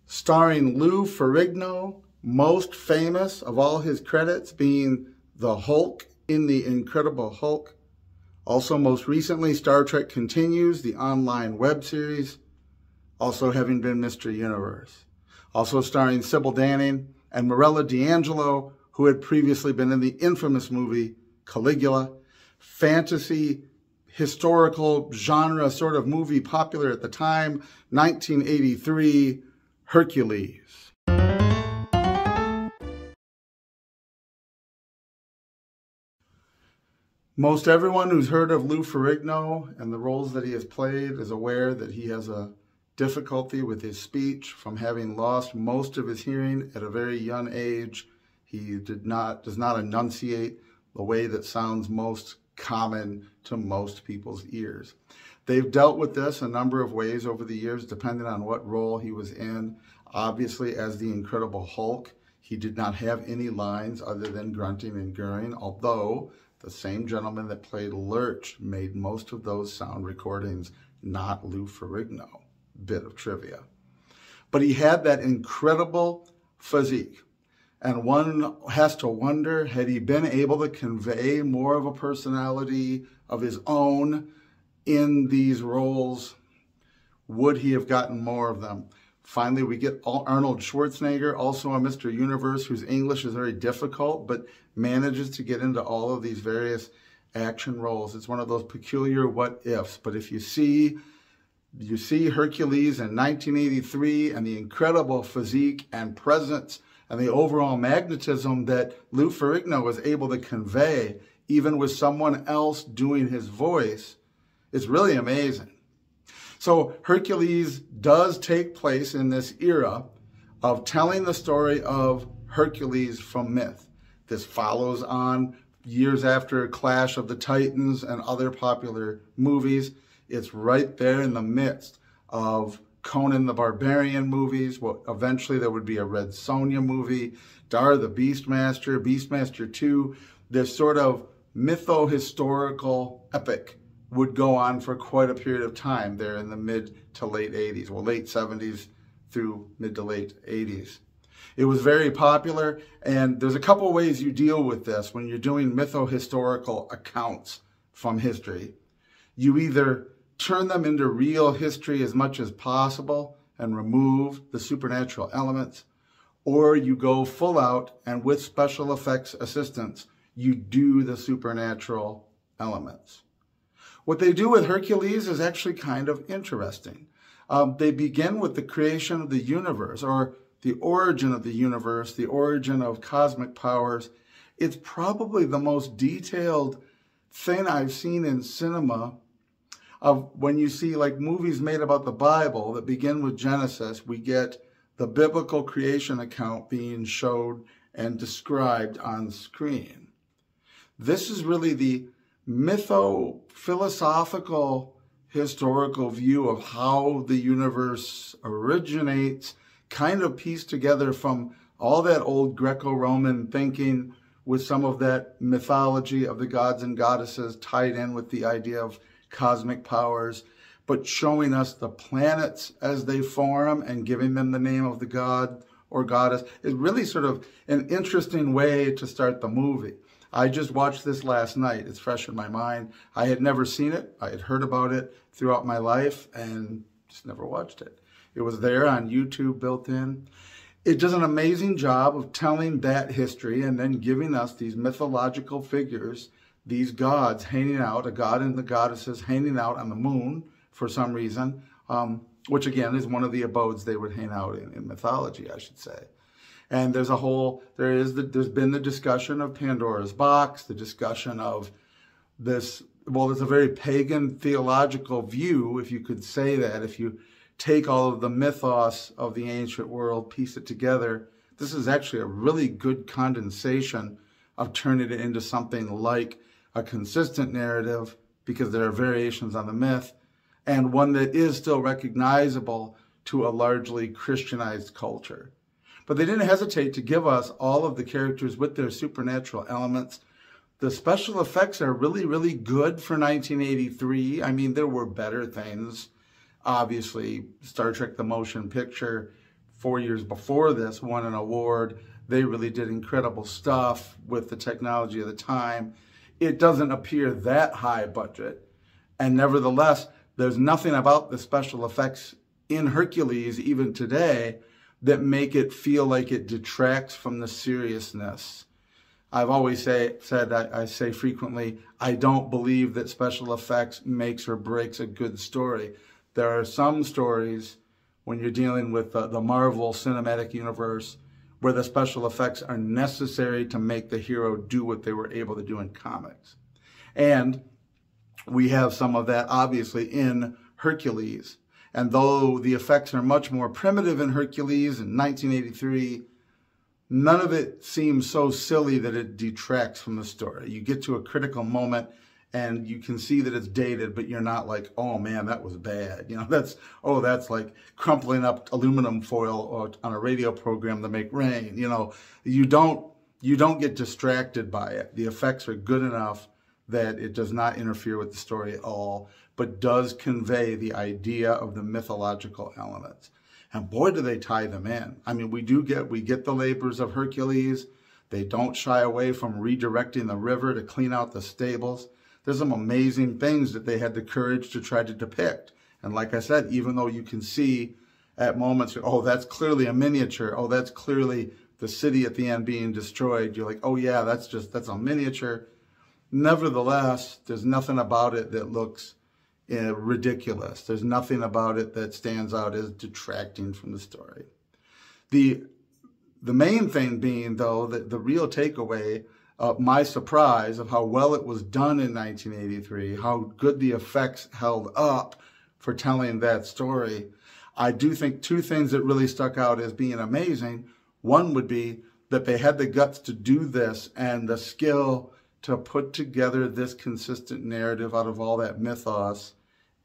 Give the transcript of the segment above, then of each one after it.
starring Lou Ferrigno, most famous of all his credits being the Hulk in The Incredible Hulk. Also, most recently, Star Trek Continues, the online web series, also having been Mr. Universe. Also starring Sybil Danning and Morella D'Angelo, who had previously been in the infamous movie Caligula, fantasy, historical genre sort of movie popular at the time, 1983, Hercules. Most everyone who's heard of Lou Ferrigno and the roles that he has played is aware that he has a difficulty with his speech from having lost most of his hearing at a very young age. He does not enunciate the way that sounds most common to most people's ears. They've dealt with this a number of ways over the years, depending on what role he was in. Obviously, as the Incredible Hulk, he did not have any lines other than grunting and gurring, although the same gentleman that played Lurch made most of those sound recordings, not Lou Ferrigno. Bit of trivia. But he had that incredible physique. And one has to wonder, had he been able to convey more of a personality of his own in these roles, would he have gotten more of them? Finally, we get Arnold Schwarzenegger, also a Mr. Universe, whose English is very difficult, but manages to get into all of these various action roles. It's one of those peculiar what-ifs. But if you see Hercules in 1983 and the incredible physique and presence and the overall magnetism that Lou Ferrigno was able to convey, even with someone else doing his voice, it's really amazing. So Hercules does take place in this era of telling the story of Hercules from myth. This follows on years after Clash of the Titans and other popular movies. It's right there in the midst of Conan the Barbarian movies. Well, eventually there would be a Red Sonja movie, Dar the Beastmaster, Beastmaster 2. This sort of mytho-historical epic would go on for quite a period of time there in the mid to late 80s, well, late 70s through mid to late 80s. It was very popular, and there's a couple ways you deal with this when you're doing mytho-historical accounts from history. You either turn them into real history as much as possible and remove the supernatural elements, or you go full out and with special effects assistance, you do the supernatural elements. What they do with Hercules is actually kind of interesting. They begin with the creation of the universe, or the origin of the universe, the origin of cosmic powers. It's probably the most detailed thing I've seen in cinema of when you see like movies made about the Bible that begin with Genesis. We get the biblical creation account being showed and described on screen. This is really the mytho-philosophical historical view of how the universe originates, kind of pieced together from all that old Greco-Roman thinking with some of that mythology of the gods and goddesses tied in with the idea of cosmic powers, but showing us the planets as they form and giving them the name of the god or goddess is really sort of an interesting way to start the movie. I just watched this last night. It's fresh in my mind. I had never seen it. I had heard about it throughout my life and just never watched it. It was there on YouTube built in. It does an amazing job of telling that history and then giving us these mythological figures, these gods hanging out, a god and the goddesses hanging out on the moon for some reason, which again is one of the abodes they would hang out in mythology, I should say. And there's been the discussion of Pandora's box, the discussion of this, well, it's a very pagan theological view, if you could say that. If you take all of the mythos of the ancient world, piece it together, this is actually a really good condensation of turning it into something like a consistent narrative, because there are variations on the myth, and one that is still recognizable to a largely Christianized culture. But they didn't hesitate to give us all of the characters with their supernatural elements. The special effects are really, really good for 1983. I mean, there were better things. Obviously, Star Trek the Motion Picture 4 years before this, won an award. They really did incredible stuff with the technology of the time. It doesn't appear that high budget. And nevertheless, there's nothing about the special effects in Hercules, even today, that make it feel like it detracts from the seriousness. I've always said, I say frequently, I don't believe that special effects makes or breaks a good story. There are some stories, when you're dealing with the Marvel Cinematic Universe, where the special effects are necessary to make the hero do what they were able to do in comics. And we have some of that, obviously, in Hercules. And though the effects are much more primitive in Hercules in 1983, none of it seems so silly that it detracts from the story. You get to a critical moment and you can see that it's dated, but you're not like, oh man, that was bad. You know, that's like crumpling up aluminum foil on a radio program to make rain. You know, you don't get distracted by it. The effects are good enough that it does not interfere with the story at all, but does convey the idea of the mythological elements. And boy, do they tie them in. I mean, we get the labors of Hercules. They don't shy away from redirecting the river to clean out the stables. There's some amazing things that they had the courage to try to depict. And like I said, even though you can see at moments, oh, that's clearly a miniature. Oh, that's clearly the city at the end being destroyed. You're like, oh yeah, that's a miniature. Nevertheless, there's nothing about it that looks ridiculous. There's nothing about it that stands out as detracting from the story. The main thing being, though, that the real takeaway of my surprise of how well it was done in 1983, how good the effects held up for telling that story, I do think two things that really stuck out as being amazing. One would be that they had the guts to do this and the skill to put together this consistent narrative out of all that mythos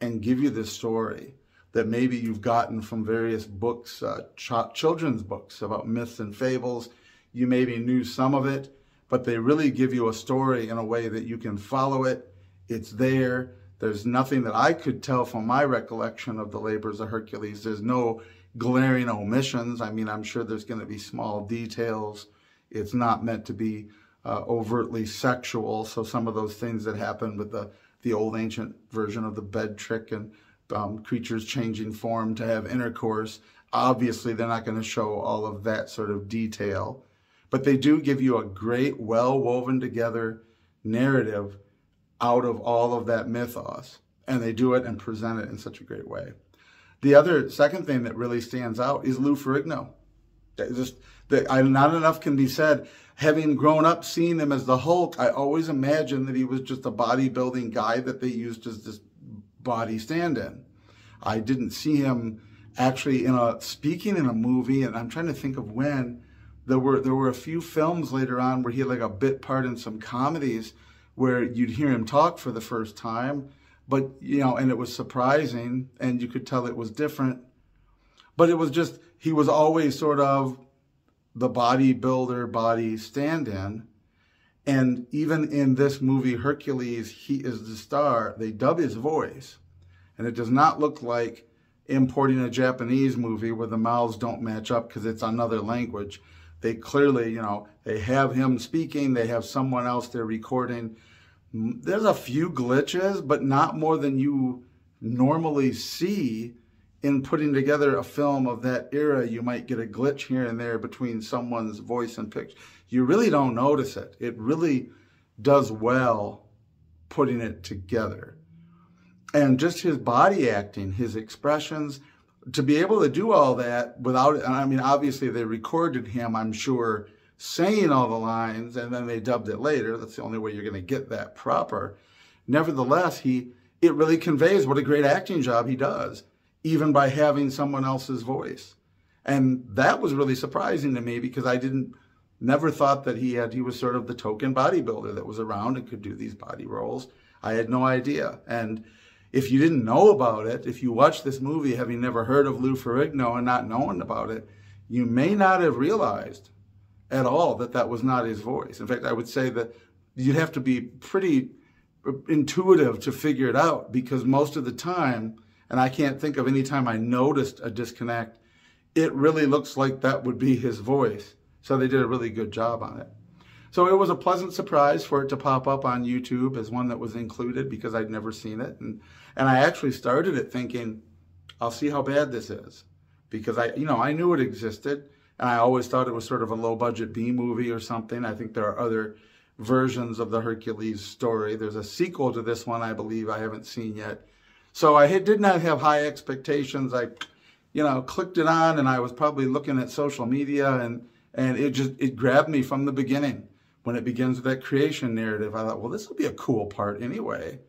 and give you this story that maybe you've gotten from various books, children's books about myths and fables. You maybe knew some of it, but they really give you a story in a way that you can follow it. It's there. There's nothing that I could tell from my recollection of the labors of Hercules. There's no glaring omissions. I mean, I'm sure there's going to be small details. It's not meant to be overtly sexual. So some of those things that happen with the old ancient version of the bed trick and creatures changing form to have intercourse, obviously they're not going to show all of that sort of detail. But they do give you a great, well-woven together narrative out of all of that mythos. And they do it and present it in such a great way. The second thing that really stands out is Lou Ferrigno. Not enough can be said. Having grown up seeing him as the Hulk, I always imagined that he was just a bodybuilding guy that they used as this body stand-in. I didn't see him actually speaking in a movie, and I'm trying to think of when. There were a few films later on where he had like a bit part in some comedies where you'd hear him talk for the first time, but and it was surprising, and you could tell it was different. But it was just, he was always sort of the bodybuilder body stand-in. And even in this movie, Hercules, he is the star. They dub his voice. And it does not look like importing a Japanese movie where the mouths don't match up because it's another language. They clearly, they have him speaking. They have someone else they're recording. There's a few glitches, but not more than you normally see in putting together a film of that era. You might get a glitch here and there between someone's voice and picture. You really don't notice it. It really does well putting it together. And just his body acting, his expressions, to be able to do all that without, I mean, obviously they recorded him, I'm sure, saying all the lines, and then they dubbed it later. That's the only way you're going to get that proper. Nevertheless, it really conveys what a great acting job he does, even by having someone else's voice. And that was really surprising to me because I never thought that he was sort of the token bodybuilder that was around and could do these body roles. I had no idea. And if you didn't know about it, if you watched this movie having never heard of Lou Ferrigno and not knowing about it, you may not have realized at all that that was not his voice. In fact, I would say that you'd have to be pretty intuitive to figure it out, because most of the time, and I can't think of any time I noticed a disconnect, it really looks like that would be his voice. So they did a really good job on it. So it was a pleasant surprise for it to pop up on YouTube as one that was included because I'd never seen it. And I actually started it thinking, I'll see how bad this is. Because I knew it existed, and I always thought it was sort of a low-budget B movie or something. I think there are other versions of the Hercules story. There's a sequel to this one, I believe, I haven't seen yet. So I did not have high expectations. I, clicked it on, and I was probably looking at social media, and it grabbed me from the beginning. When it begins with that creation narrative, I thought, well, this will be a cool part anyway.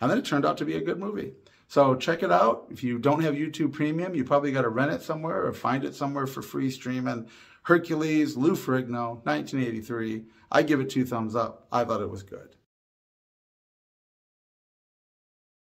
And then it turned out to be a good movie. So check it out. If you don't have YouTube Premium, you probably got to rent it somewhere or find it somewhere for free streaming. Hercules, Lou Ferrigno, 1983. I give it 2 thumbs up. I thought it was good.